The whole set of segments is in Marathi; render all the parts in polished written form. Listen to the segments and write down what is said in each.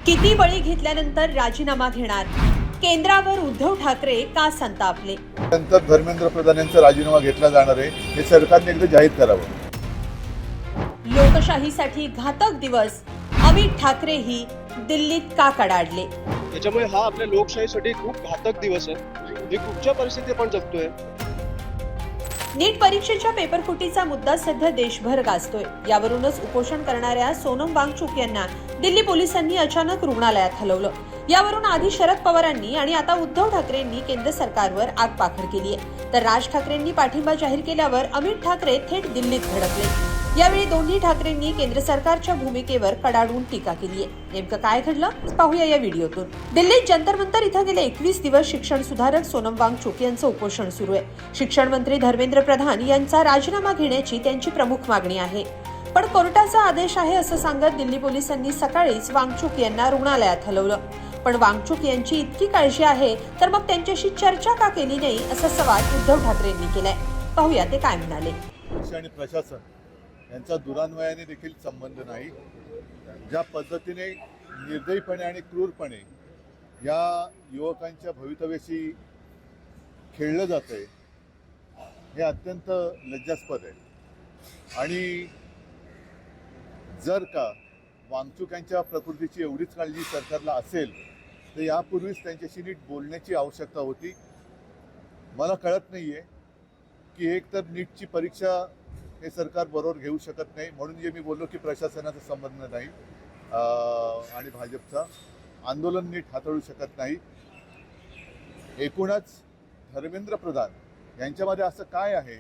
किती बळी घेतल्यानंतर राजीनामा घेणार? केंद्रावर उद्धव ठाकरे का संतापले? नंतर धर्मेंद्र प्रधान यांचा राजीनामा घेतला जाणार आहे हे सरकारने एकदा जाहीर करावं. लोकशाहीसाठी घातक दिवस, अमित ठाकरेही दिल्लीत का कडाडले? त्याच्यामुळे हा आपल्या लोकशाहीसाठी खूप घातक दिवस आहे. ही कुठच्या परिस्थिती आपण जगतोय. नीट परीक्षेच्या पेपरफुटीचा मुद्दा सध्या देशभर गाजतोय. यावरूनच उपोषण करणाऱ्या सोनम वांगचुक यांना दिल्ली पोलिसांनी अचानक रुग्णालयात हलवलं. यावरून आधी शरद पवारांनी आणि आता उद्धव ठाकरेंनी केंद्र सरकारवर आगपाखड केली आहे. तर राज ठाकरेंनी पाठिंबा जाहीर केल्यावर अमित ठाकरे थेट दिल्लीत धडकले. यावेळी दोन्ही ठाकरेंनी केंद्र सरकारच्या भूमिकेवर कडाडून टीका केली आहे. नेमकं काय घडलं पाहूया या व्हिडिओतून. दिल्लीत जंतर मंतर इथं गेले 21 दिवस शिक्षण सुधारक सोनम वांगचुक यांचं उपोषण सुरू आहे. शिक्षण मंत्री धर्मेंद्र प्रधान यांचा राजीनामा घेण्याची त्यांची प्रमुख मागणी आहे. पण कोर्टाचा आदेश आहे असं सांगत दिल्ली पोलिसांनी सकाळीच वांगचुक यांना रुग्णालयात हलवलं. पण वांगचुक यांची इतकी काळजी आहे तर मग त्यांच्याशी चर्चा का केली नाही असा सवाल उद्धव ठाकरेंनी केलाय. पाहूया ते काय म्हणाले. आणि प्रशासन यांचा दुरान्वयाने देखील संबंध नाही. ज्या पद्धतीने निर्दयीपणे आणि क्रूरपणे या युवकांच्या भवितव्याशी खेळलं जातंय हे अत्यंत लज्जास्पद आहे. आणि जर का वांगचुक यांच्या प्रकृतीची एवढीच काळजी सरकारला असेल तर यापूर्वीच त्यांच्याशी नीट बोलण्याची आवश्यकता होती. मला कळत नाहीये की एक तर नीटची परीक्षा हे सरकार बरोबर घेऊ शकत नाही, म्हणून जे मी बोललो की प्रशासनाचा संबंध नाही आणि भाजपचा आंदोलन नीट हाताळू शकत नाही. एकूणच धर्मेंद्र प्रधान यांच्यामध्ये असं काय आहे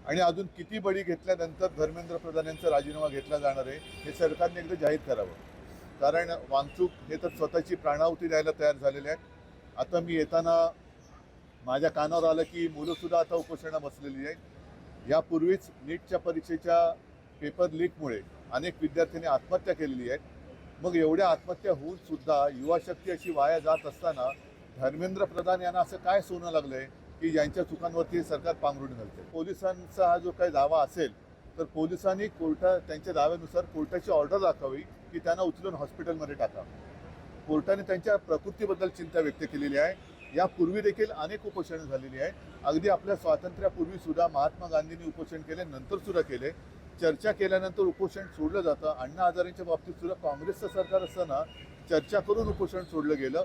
आणि अजून किती बळी घेतल्यानंतर धर्मेंद्र प्रधान यांचा राजीनामा घेतला जाणार आहे हे सरकारने एकदा जाहीर करावं. कारण वांगचुक हे तर स्वतःची प्राणाहुती द्यायला तयार झालेले आहेत. आता मी येताना माझ्या कानावर आलं की मुलंसुद्धा आता उपोषणा बसलेली आहे. यापूर्वीच नीटच्या परीक्षेच्या पेपर लीकमुळे अनेक विद्यार्थ्यांनी आत्महत्या केलेली आहे. मग एवढ्या आत्महत्या होऊन सुद्धा युवा शक्ती अशी वाया जात असताना धर्मेंद्र प्रधान यांना असं काय सोनं लागलंय की ज्यांच्या चुकांवरती सरकार पांघरून घालते. पोलिसांचा हा जो काही दावा असेल तर पोलिसांनी त्यांच्या दाव्यानुसार कोर्टाची ऑर्डर दाखवावी की त्यांना उचलून हॉस्पिटलमध्ये टाका. कोर्टाने त्यांच्या प्रकृतीबद्दल चिंता व्यक्त केलेली आहे. यापूर्वी देखील अनेक उपोषणं झालेली आहे. अगदी आपल्या स्वातंत्र्यापूर्वी सुद्धा महात्मा गांधींनी उपोषण केले, नंतर सुद्धा केले. चर्चा केल्यानंतर उपोषण सोडलं जातं. अण्णा हजारेंच्या बाबतीत सुद्धा काँग्रेसचं सरकार असताना चर्चा करून उपोषण सोडलं गेलं.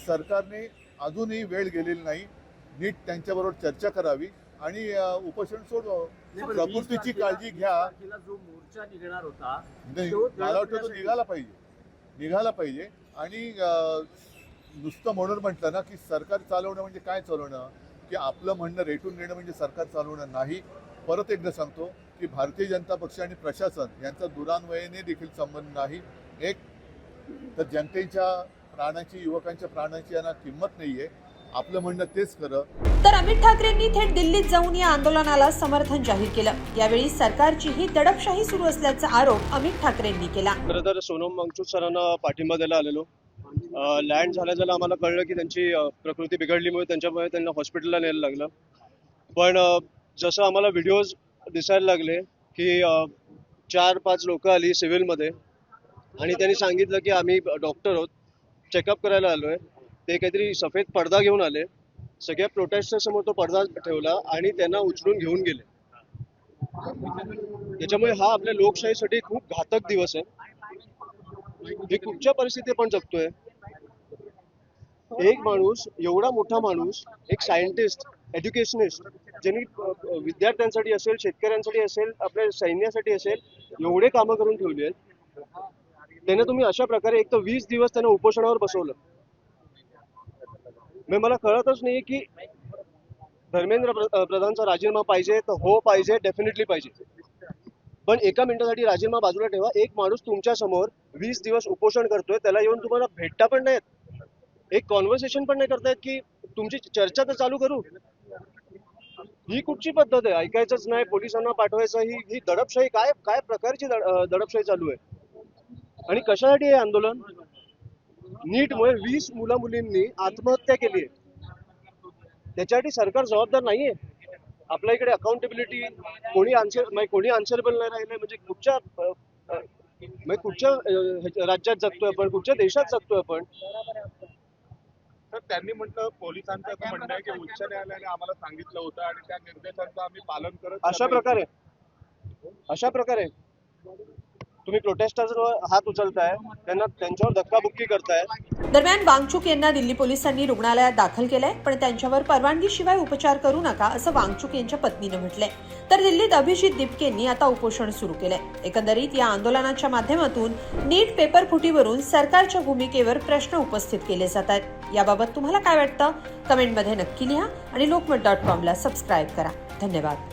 सरकारने अजूनही वेळ गेलेली नाही. नीट त्यांच्याबरोबर चर्चा करावी आणि उपोषण सोडवावं. प्रकृतीची काळजी घ्या. जो मोर्चा निघणार होता मला वाटतं तो निघाला पाहिजे आणि नुसतं म्हणून म्हटलं ना की सरकार चालवणं म्हणजे काय चालवणं, की आपलं म्हणणं रेटून घेणं म्हणजे सरकार चालवणं नाही. परत एकदा सांगतो की भारतीय जनता पक्ष आणि प्रशासन यांचा दुरान्वयाने देखील संबंध नाही. एक तर जनतेच्या प्राणाची, युवकांच्या प्राणाची यांना किंमत नाहीये. आपलं म्हणणं तेच खरं. तर अमित ठाकरेंनी थेट दिल्लीत जाऊन या आंदोलनाला समर्थन जाहीर केलं. यावेळी सरकारचीही दडपशाही सुरू असल्याचा आरोप अमित ठाकरेंनी केला. खरं तर सोनम वांगचुक सरांना पाठिंबा द्यायला आलेलो. लँड झाल्या आम्हाला कळलं की त्यांची प्रकृती बिघडलीमुळे त्यांच्यामुळे त्यांना हॉस्पिटलला न्यायला लागलं. पण जसं आम्हाला व्हिडिओज दिसायला लागले की 4-5 लोक आली सिव्हिलमध्ये आणि त्यांनी सांगितलं की आम्ही डॉक्टर आहोत, चेकअप करायला आलोय. ते काहीतरी सफेद पडदा घेऊन आले. सगळ्या प्रोटेस्टच्या समोर तो पडदा ठेवला आणि त्यांना उचलून घेऊन गेले. त्याच्यामुळे हा आपल्या लोकशाहीसाठी खूप घातक दिवस आहे. ही कुठच्या परिस्थिती आपण जगतोय. एक माणूस, एवढा मोठा माणूस, एक सायंटिस्ट, एज्युकेशनिस्ट, ज्यांनी विद्यार्थ्यांसाठी असेल, शेतकऱ्यांसाठी असेल, आपल्या सैन्यासाठी असेल, एवढे कामं करून ठेवली आहेत. त्यांना तुम्ही अशा प्रकारे एक तर 20 दिवस त्यांना उपोषणावर बसवलं. मला कळतच नाही की धर्मेंद्र प्रधानचा राजीनामा पाहिजे तर हो पाहिजे, डेफिनेटली पाहिजे. पण एका मिनिटासाठी राजीनामा बाजूला ठेवा. एक माणूस तुमच्या समोर 20 दिवस उपोषण करतोय, त्याला येऊन तुम्हाला भेटता पण नाहीत, एक कॉन्व्हर्सेशन पण नाही करतायत की तुमची चर्चा तर चालू करू. ही कुठची पद्धत आहे? ऐकायचंच नाही, पोलिसांना पाठवायचं. ही दडपशाही काय प्रकारची दडपशाही चालू आहे? आणि कशासाठी हे आंदोलन? नीटमुळे 20 मुला-मुलींनी आत्महत्या केली आहे. त्याच्यासाठी सरकार जबाबदार नाहीये. आपल्या इकडे अकाउंटेबिलिटी कोणी आन्सरेबल नाही राहिले म्हणजे कुठच्या मग कुठच्या राज्यात जगतोय आपण, कुठच्या देशात जगतोय आपण? तर त्यांनी म्हटलं, पोलिसांचं असं म्हणणं आहे की उच्च न्यायालयाने आम्हाला सांगितलं होतं आणि त्या निर्देशांचं आम्ही पालन करत अशा प्रकारे तुम्ही प्रोटेस्टर्सवर हात उचलताय, त्यांच्यावर धक्काबुक्की करताय. दरम्यान वांगचुक यांना दिल्ली पोलिसांनी रुग्णालयात दाखल केलंय, पण त्यांच्यावर परवानगीशिवाय उपचार करू नका असं वांगचुक यांच्या पत्नीनं म्हटलंय. तर दिल्लीत अभिजित दिपकेंनी आता उपोषण सुरू केलंय. एकंदरीत या आंदोलनाच्या माध्यमातून नीट पेपर फुटीवरून सरकारच्या भूमिकेवर प्रश्न उपस्थित केले जात आहेत. याबाबत तुम्हाला काय वाटतं? कमेंटमध्ये नक्की लिहा आणि lokmat.com ला सबस्क्राईब करा. धन्यवाद.